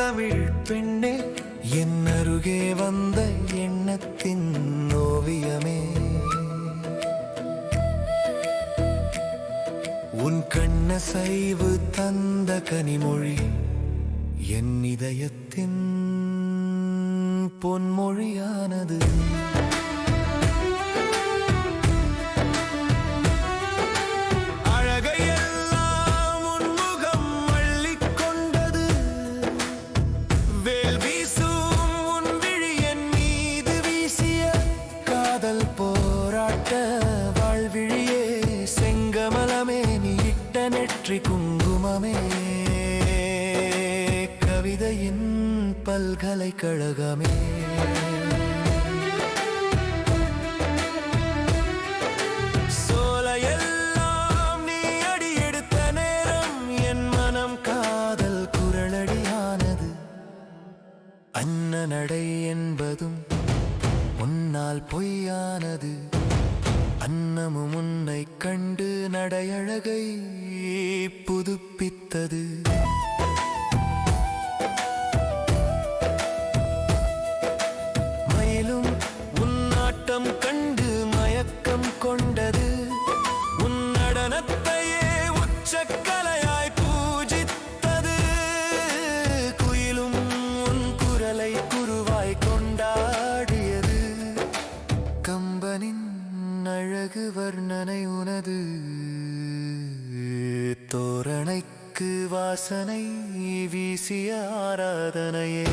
தமிழ் பெண்ணே, என் அருகே வந்த எண்ணத்தின் ஓவியமே, உன் கண்ணசைவு தந்த கனிமொழி, என் இதயத்தின் பொன்மொழியானது. அழகையெல்லாம் உன் முகம் அள்ளிக் கொண்டது, வேல் வீசும் உன் விழி என் மீது வீசிய காதல் போராட்ட வாழ்விழியே, செங்கமலமே நீ இட்ட நெற்றி குங்குமமே, கவிதையின் பல்கலைக்கழகமே. சோலையெல்லாம் நீ அடி எடுத்த நேரம் என் மனம் காதல் குரலடியானது. அன்ன நடை என்பதும் உன்னால் பொய்யானது, அன்னமும் உன்னை கண்டு நடையழகை புதுப்பித்தது. மயிலும் உன் ஆட்டம் கண்டு மயக்கம் கொண்டது, உன் நடனத்தையே உச்சக்கலையாய் பூஜித்தது. குயிலும் உன் குரலை குருவாய் கொண்டாடியது, கம்பனின் அழகு வர்ணனை உனது, தோரணைக்கு வாசனை வீசிய ஆராதனையே.